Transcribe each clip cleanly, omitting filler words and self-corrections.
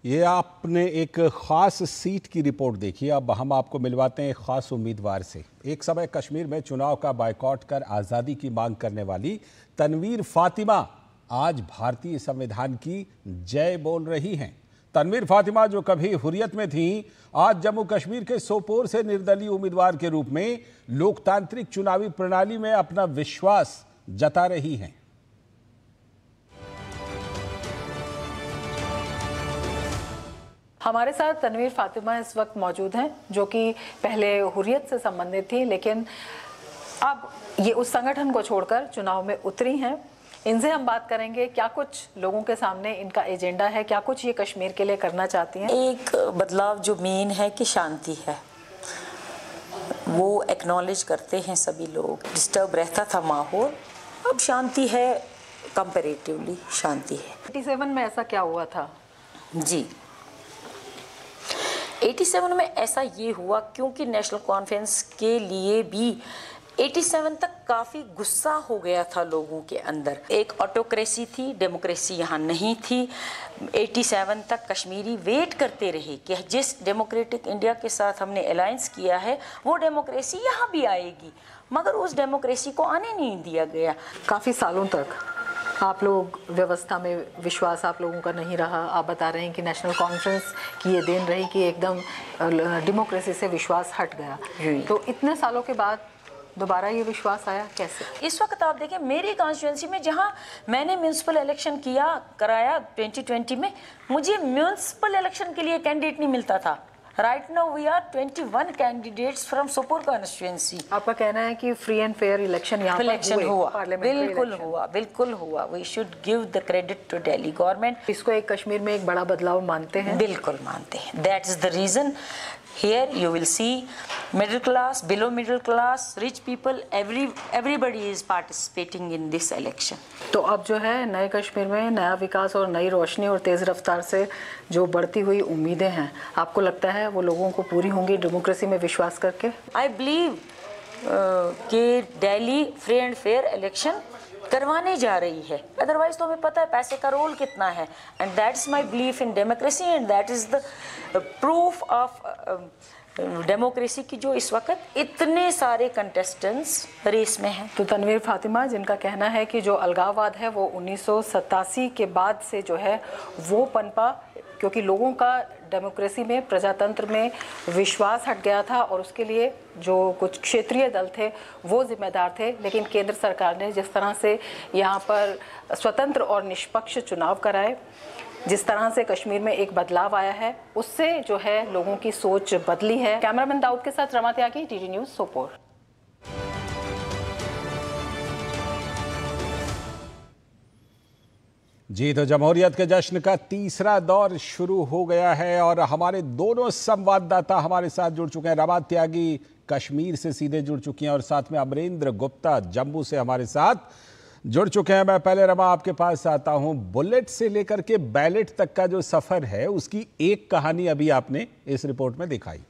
ये आपने एक ख़ास सीट की रिपोर्ट देखी। अब हम आपको मिलवाते हैं एक ख़ास उम्मीदवार से। एक समय कश्मीर में चुनाव का बायकॉट कर आज़ादी की मांग करने वाली तनवीर फातिमा आज भारतीय संविधान की जय बोल रही हैं। तनवीर फातिमा जो कभी हुर्रियत में थीं, आज जम्मू कश्मीर के सोपोर से निर्दलीय उम्मीदवार के रूप में लोकतांत्रिक चुनावी प्रणाली में अपना विश्वास जता रही हैं। हमारे साथ तनवीर फातिमा इस वक्त मौजूद हैं, जो कि पहले हुर्रियत से संबंधित थी, लेकिन अब ये उस संगठन को छोड़कर चुनाव में उतरी हैं। इनसे हम बात करेंगे क्या कुछ लोगों के सामने इनका एजेंडा है, क्या कुछ ये कश्मीर के लिए करना चाहती हैं। एक बदलाव जो मेन है कि शांति है, वो एक्नॉलेज करते हैं सभी लोग। डिस्टर्ब रहता था माहौल, अब शांति है, कंपैरेटिवली शांति है। 87 में ऐसा क्या हुआ था? जी, 87 में ऐसा ये हुआ क्योंकि नेशनल कॉन्फ्रेंस के लिए भी 87 तक काफ़ी गुस्सा हो गया था लोगों के अंदर। एक ऑटोक्रेसी थी, डेमोक्रेसी यहाँ नहीं थी। 87 तक कश्मीरी वेट करते रहे कि जिस डेमोक्रेटिक इंडिया के साथ हमने अलायंस किया है वो डेमोक्रेसी यहाँ भी आएगी, मगर उस डेमोक्रेसी को आने नहीं दिया गया। काफ़ी सालों तक आप लोग व्यवस्था में विश्वास आप लोगों का नहीं रहा। आप बता रहे हैं कि नेशनल कॉन्फ्रेंस की ये देन रही कि एकदम डेमोक्रेसी से विश्वास हट गया। तो इतने सालों के बाद दोबारा ये विश्वास आया कैसे? इस वक्त आप देखें मेरी कॉन्स्टिट्यूंसी में जहां मैंने म्यूनसिपल इलेक्शन कराया 2020 में, मुझे म्यूनसिपल इलेक्शन के लिए कैंडिडेट नहीं मिलता था। Right now we are 21 candidates from Sopore constituency. आपका कहना है कि फ्री एंड फेयर इलेक्शन यहाँ पर हुआ, बिल्कुल हुआ। We should give the credit to Delhi government. इसको एक कश्मीर में एक बड़ा बदलाव मानते हैं? बिल्कुल मानते हैं। That is the reason here you will see middle class, below middle class, rich people, everybody is participating in this election. तो अब जो है नए कश्मीर में नया विकास और नई रोशनी और तेज़ रफ्तार से जो बढ़ती हुई उम्मीदें हैं, आपको लगता है वो लोगों को पूरी होंगी डेमोक्रेसी में विश्वास करके? I believe कि Delhi free and fair election करवाने जा रही है। अदरवाइज तो हमें पता है पैसे का रोल कितना है, and that is my belief in democracy, and that is the proof of democracy की जो इस वक्त इतने सारे कंटेस्टेंट्स रेस में हैं। तो तनवीर फातिमा जिनका कहना है कि जो अलगाववाद है वो 1987 के बाद से जो है वो पनपा, क्योंकि लोगों का डेमोक्रेसी में, प्रजातंत्र में विश्वास हट गया था और उसके लिए जो कुछ क्षेत्रीय दल थे वो जिम्मेदार थे। लेकिन केंद्र सरकार ने जिस तरह से यहाँ पर स्वतंत्र और निष्पक्ष चुनाव कराए, जिस तरह से कश्मीर में एक बदलाव आया है, उससे जो है लोगों की सोच बदली है। कैमरामैन दाऊद के साथ रमा त्यागी, टीटी न्यूज़, सोपोर। जी, तो जमहूरियत के जश्न का तीसरा दौर शुरू हो गया है और हमारे दोनों संवाददाता हमारे साथ जुड़ चुके हैं। रमा त्यागी कश्मीर से सीधे जुड़ चुकी हैं और साथ में अमरेंद्र गुप्ता जम्मू से हमारे साथ जुड़ चुके हैं। मैं पहले रमा आपके पास आता हूं। बुलेट से लेकर के बैलेट तक का जो सफर है उसकी एक कहानी अभी आपने इस रिपोर्ट में दिखाई,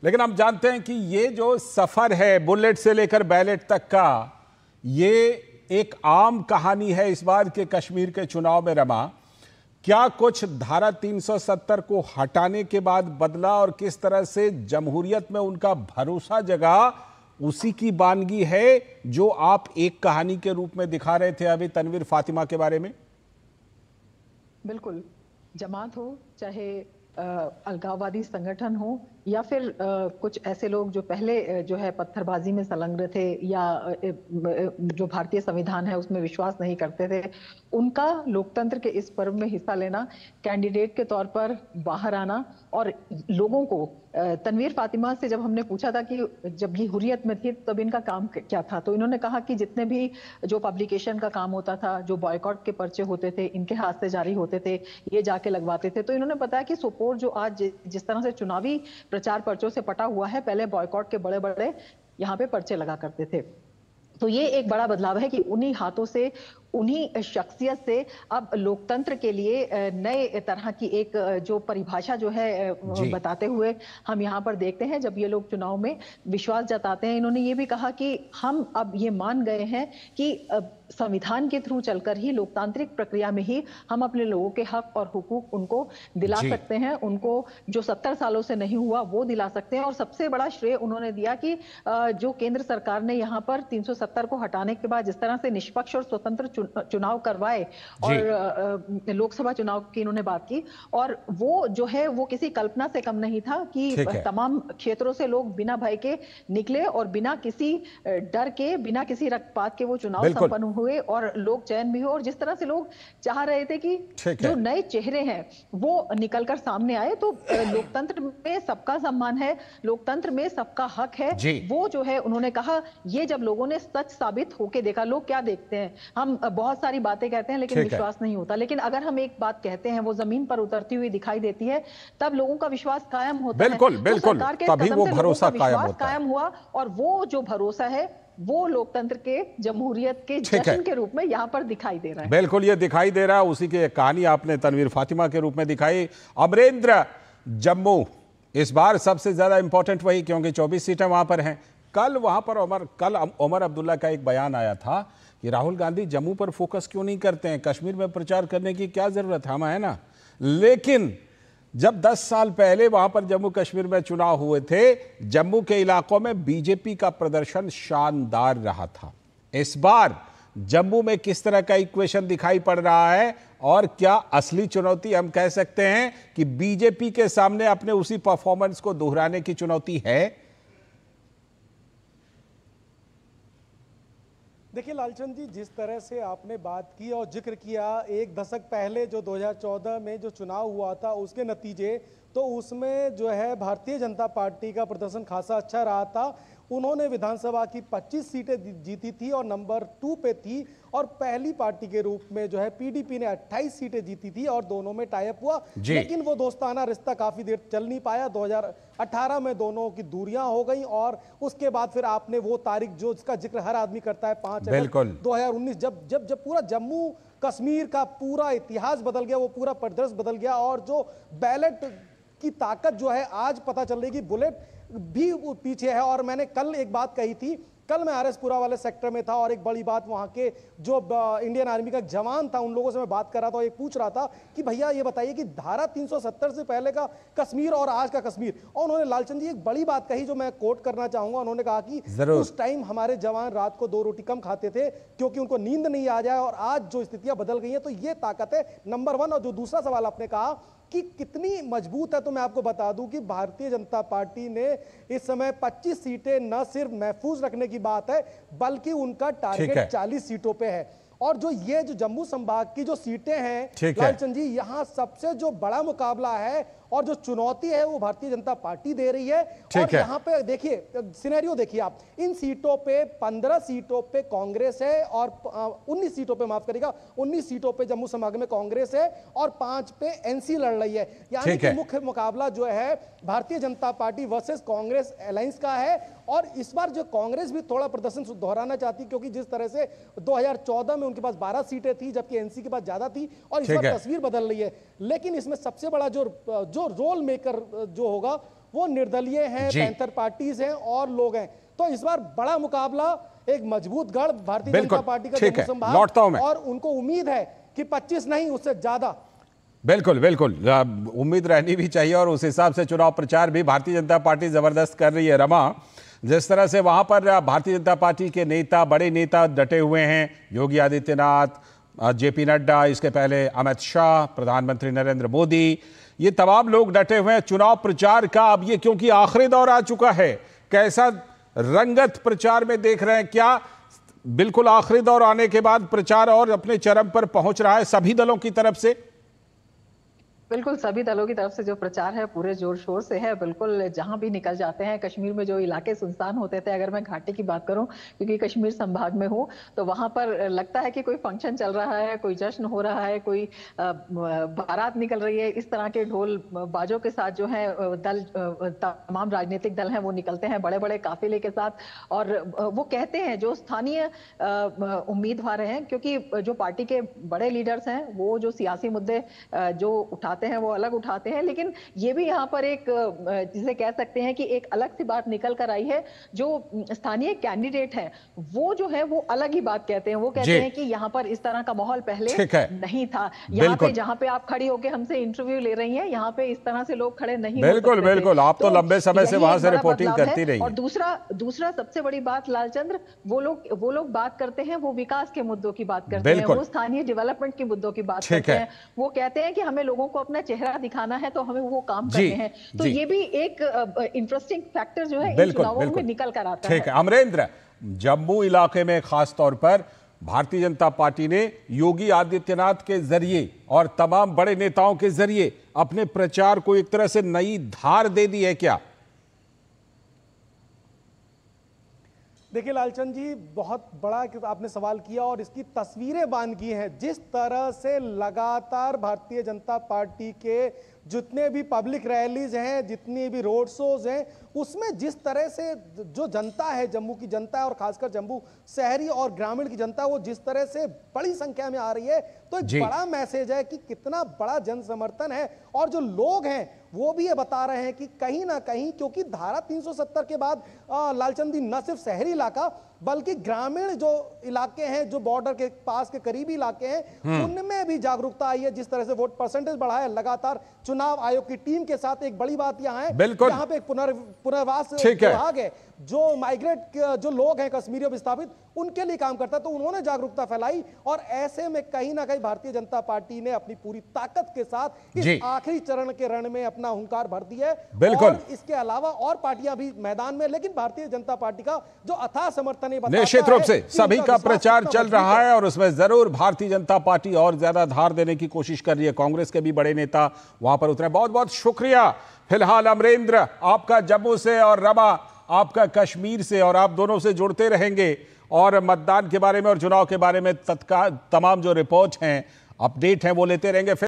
लेकिन हम जानते हैं कि ये जो सफर है बुलेट से लेकर बैलेट तक का, ये एक आम कहानी है इस बार के कश्मीर के चुनाव में। रमा, क्या कुछ धारा 370 को हटाने के बाद बदला और किस तरह से जमहूरियत में उनका भरोसा जगा, उसी की वानगी है जो आप एक कहानी के रूप में दिखा रहे थे अभी तनवीर फातिमा के बारे में? बिल्कुल, जमात हो चाहे अलगाववादी संगठन हो या फिर कुछ ऐसे लोग जो पहले जो है पत्थरबाजी में संलग्न थे या जो भारतीय संविधान है उसमें विश्वास नहीं करते थे, उनका लोकतंत्र के इस पर्व में हिस्सा लेना, कैंडिडेट के तौर पर बाहर आना और लोगों को तनवीर फातिमा से जब हमने पूछा था कि जब ये हुर्रियत में थी तब इनका काम क्या था, तो इन्होंने कहा कि जितने भी जो पब्लिकेशन का काम होता था, जो बॉयकॉट के पर्चे होते थे, इनके हाथ से जारी होते थे, ये जाके लगवाते थे। तो इन्होंने बताया कि सोपोर जो आज जिस तरह से चुनावी प्रचार पर्चों से पटा हुआ है, पहले बॉयकॉट के बड़े बड़े यहाँ पे पर्चे लगा करते थे। तो ये एक बड़ा बदलाव है कि उन्हीं हाथों से उन्हीं शख्सियत से अब लोकतंत्र के लिए नए तरह की एक जो परिभाषा जो है बताते हुए हम यहाँ पर देखते हैं। जब ये लोग चुनाव में विश्वास जताते हैं, इन्होंने ये भी कहा कि हम अब ये मान गए हैं कि संविधान के थ्रू चलकर ही लोकतांत्रिक प्रक्रिया में ही हम अपने लोगों के हक और हुकूक उनको दिला सकते हैं, उनको जो 70 सालों से नहीं हुआ वो दिला सकते हैं। और सबसे बड़ा श्रेय उन्होंने दिया कि जो केंद्र सरकार ने यहाँ पर 370 को हटाने के बाद जिस तरह से निष्पक्ष और स्वतंत्र चुनाव करवाए और लोकसभा चुनाव की इन्होंने बात की, और वो जो है वो किसी कल्पना से कम नहीं था कि तमाम क्षेत्रों से लोग बिना भय के निकले और बिना किसी डर के, बिना किसी रक्तपात के वो चुनाव संपन्न हुए और लोग चयन भी हो। और जिस तरह से लोग चाह रहे थे कि जो नए चेहरे हैं वो निकलकर सामने आए, तो लोकतंत्र में सबका सम्मान है, लोकतंत्र में सबका हक है, वो जो है उन्होंने कहा। ये जब लोगों ने सच साबित होके देखा, लोग क्या देखते हैं, हम बहुत सारी बातें कहते हैं लेकिन विश्वास नहीं होता, लेकिन अगर हम एक बात कहते हैं वो जमीन पर उतरती हुई दिखाई देती है, तब लोगों का विश्वास कायम होता है। बिल्कुल, सरकार के तभी वो भरोसा कायम हुआ और वो जो भरोसा है वो लोकतंत्र के, जमहूरियत के जश्न के रूप में यहाँ पर दिखाई दे रहा है। बिल्कुल, ये दिखाई दे रहा है। उसी की कहानी आपने तनवीर फातिमा के रूप में दिखाई। अमरेंद्र, जम्मू इस बार सबसे ज्यादा इंपॉर्टेंट वही, क्योंकि 24 सीटें वहां पर हैं। कल वहां पर उमर अब्दुल्ला का एक बयान आया था कि राहुल गांधी जम्मू पर फोकस क्यों नहीं करते हैं, कश्मीर में प्रचार करने की क्या जरूरत है ना। लेकिन जब 10 साल पहले वहां पर जम्मू कश्मीर में चुनाव हुए थे, जम्मू के इलाकों में बीजेपी का प्रदर्शन शानदार रहा था। इस बार जम्मू में किस तरह का इक्वेशन दिखाई पड़ रहा है और क्या असली चुनौती हम कह सकते हैं कि बीजेपी के सामने अपने उसी परफॉर्मेंस को दोहराने की चुनौती है? देखिए लालचंद जी, जिस तरह से आपने बात की और जिक्र किया, एक दशक पहले जो 2014 में जो चुनाव हुआ था उसके नतीजे, तो उसमें जो है भारतीय जनता पार्टी का प्रदर्शन खासा अच्छा रहा था। उन्होंने विधानसभा की 25 सीटें जीती थी और नंबर 2 पे थी, और पहली पार्टी के रूप में जो है पीडीपी ने 28 सीटें जीती थी और दोनों में टाई अप हुआ। लेकिन वो दोस्ताना रिश्ता काफी देर चल नहीं पाया। 2018 में दोनों की दूरियां हो गई और उसके बाद फिर आपने वो तारीख जो जिसका जिक्र हर आदमी करता है, 5 अगस्त 2019, जब पूरा जम्मू कश्मीर का पूरा इतिहास बदल गया, वो पूरा परिदृश्य बदल गया। और जो बैलेट की ताकत जो है आज पता चल रही कि बुलेट भी पीछे है। और मैंने कल एक बात कही थी, कल मैं आरएसपुरा वाले सेक्टर में था और एक बड़ी बात, वहां के जो इंडियन आर्मी का जवान था उन लोगों से मैं बात कर रहा था, एक पूछ रहा था कि भैया ये बताइए कि धारा 370 से पहले का कश्मीर और आज का कश्मीर। और उन्होंने लालचंद जी एक बड़ी बात कही जो मैं कोट करना चाहूंगा। उन्होंने कहा कि उस टाइम हमारे जवान रात को 2 रोटी कम खाते थे क्योंकि उनको नींद नहीं आ जाए, और आज जो स्थितियां बदल गई है तो ये ताकत है, नंबर 1। और जो दूसरा सवाल आपने कहा कि कितनी मजबूत है, तो मैं आपको बता दूं कि भारतीय जनता पार्टी ने इस समय 25 सीटें न सिर्फ महफूज रखने की बात है, बल्कि उनका टारगेट 40 सीटों पे है। और जो ये जो जम्मू संभाग की जो सीटें हैं लालचंद जी, यहां सबसे जो बड़ा मुकाबला है और जो चुनौती है वो भारतीय जनता पार्टी दे रही है। और यहाँ पे देखिए सिनेरियो देखिए आप, इन सीटों पे 15 सीटों पे कांग्रेस है और 19 सीटों पे, माफ करिएगा, 19 सीटों पे जम्मू संभाग में कांग्रेस है और 5 पे एनसी लड़ रही है। यानी कि मुख्य मुकाबला जो है Bharatiya Janata party versus Congress alliance का है। और इस बार जो कांग्रेस भी थोड़ा प्रदर्शन दोहराना चाहती, क्योंकि जिस तरह से 2014 में उनके पास 12 सीटें थी जबकि एनसी के पास ज्यादा थी, और इस बार तस्वीर बदल रही है। लेकिन इसमें सबसे बड़ा जो रोल मेकर जो होगा वो निर्दलीय हैं, पैंथर पार्टीज हैं और लोग हैं। तो इस बार बड़ा मुकाबला, एक मजबूत गढ़ भारतीय जनता पार्टी का जम्मू संभाग, और उनको उम्मीद है कि 25 नहीं उससे ज्यादा। बिल्कुल उम्मीद रहनी भी चाहिए, और उस हिसाब से चुनाव प्रचार भी भारतीय जनता पार्टी जबरदस्त कर रही है। रमा, जिस तरह से वहां पर भारतीय जनता पार्टी के नेता, बड़े नेता डटे हुए हैं, योगी आदित्यनाथ, जेपी नड्डा, इसके पहले अमित शाह, प्रधानमंत्री नरेंद्र मोदी, ये तमाम लोग डटे हुए हैं चुनाव प्रचार का। अब ये क्योंकि आखिरी दौर आ चुका है, कैसा रंगत प्रचार में देख रहे हैं? क्या बिल्कुल आखिरी दौर आने के बाद प्रचार और अपने चरम पर पहुंच रहा है सभी दलों की तरफ से? बिल्कुल सभी दलों की तरफ से जो प्रचार है पूरे जोर शोर से है। बिल्कुल जहां भी निकल जाते हैं, कश्मीर में जो इलाके सुनसान होते थे, अगर मैं घाटी की बात करूं क्योंकि कश्मीर संभाग में हूं, तो वहां पर लगता है कि कोई फंक्शन चल रहा है, कोई जश्न हो रहा है, कोई बारात निकल रही है। इस तरह के ढोल बाजों के साथ जो है दल, तमाम राजनीतिक दल हैं वो निकलते हैं बड़े बड़े काफिले के साथ। और वो कहते हैं जो स्थानीय उम्मीदवार हैं, क्योंकि जो पार्टी के बड़े लीडर्स हैं वो जो सियासी मुद्दे जो उठाते हैं वो अलग उठाते हैं, लेकिन ये भी यहाँ पर एक जिसे कह सकते हैं कि एक अलग सी बात निकल कर आई है। जो स्थानीय कैंडिडेट हैं वो जो है वो अलग ही बात कहते हैं। वो कहते हैं कि यहाँ पर इस तरह का माहौल पहले नहीं था। यहाँ पे जहाँ पे आप खड़ी होकर हमसे इंटरव्यू ले रही हैं, यहाँ पे इस तरह से लोग खड़े नहीं हो सकते थे। बिल्कुल, आप तो लंबे समय से वहां से रिपोर्टिंग करती रही। और दूसरा सबसे बड़ी बात लालचंद्र, वो लोग बात करते हैं, वो विकास के मुद्दों की बात करते हैं, वो स्थानीय डेवलपमेंट के मुद्दों की बात करते हैं। वो कहते हैं कि हमें लोगों को अपना चेहरा दिखाना है तो हमें वो काम करने हैं। तो ये भी एक इंटरेस्टिंग फैक्टर जो है इन चुनावों में निकल कर आता है। ठीक है अमरेंद्र, जम्मू इलाके में खास तौर पर भारतीय जनता पार्टी ने योगी आदित्यनाथ के जरिए और तमाम बड़े नेताओं के जरिए अपने प्रचार को एक तरह से नई धार दे दी है क्या? देखिए लालचंद जी, बहुत बड़ा आपने सवाल किया और इसकी तस्वीरें बांध की हैं। जिस तरह से लगातार भारतीय जनता पार्टी के जितने भी पब्लिक रैलीज हैं, जितनी भी रोड शोज हैं, उसमें जिस तरह से जो जनता है, जम्मू की जनता है और खासकर जम्मू शहरी और ग्रामीण की जनता, वो जिस तरह से बड़ी संख्या में आ रही है, तो एक बड़ा मैसेज है कि कितना बड़ा जन समर्थन है। और जो लोग हैं वो भी ये बता रहे हैं कि कहीं ना कहीं, क्योंकि धारा 370 के बाद लालचंद जी न सिर्फ शहरी इलाका बल्कि ग्रामीण जो इलाके हैं, जो बॉर्डर के पास के करीबी इलाके हैं, उनमें भी जागरूकता आई है। जिस तरह से वोट परसेंटेज बढ़ा है लगातार चुनाव आयोग की टीम के साथ। एक बड़ी बात यहाँ है, यहाँ पे एक पुनर्वास विभाग है जो माइग्रेट जो लोग हैं कश्मीरी विस्थापित, उनके लिए काम करता है, तो उन्होंने जागरूकता फैलाई। और ऐसे में कहीं ना कहीं भारतीय जनता पार्टी ने अपनी पूरी ताकत के साथ इस आखिरी चरण के रण में अपना हुंकार भर दिया है। और इसके अलावा और पार्टियां भी मैदान में, लेकिन भारतीय जनता पार्टी का जो अथाह समर्थन निश्चित रूप से सभी का प्रचार चल रहा है और उसमें जरूर भारतीय जनता पार्टी और ज्यादा धार देने की कोशिश कर रही है। कांग्रेस के भी बड़े नेता वहां पर उतरे। बहुत बहुत शुक्रिया फिलहाल अमरेंद्र, आपका जम्मू से और रमा आपका कश्मीर से, और आप दोनों से जुड़ते रहेंगे और मतदान के बारे में और चुनाव के बारे में तमाम जो रिपोर्ट हैं, अपडेट हैं, वो लेते रहेंगे।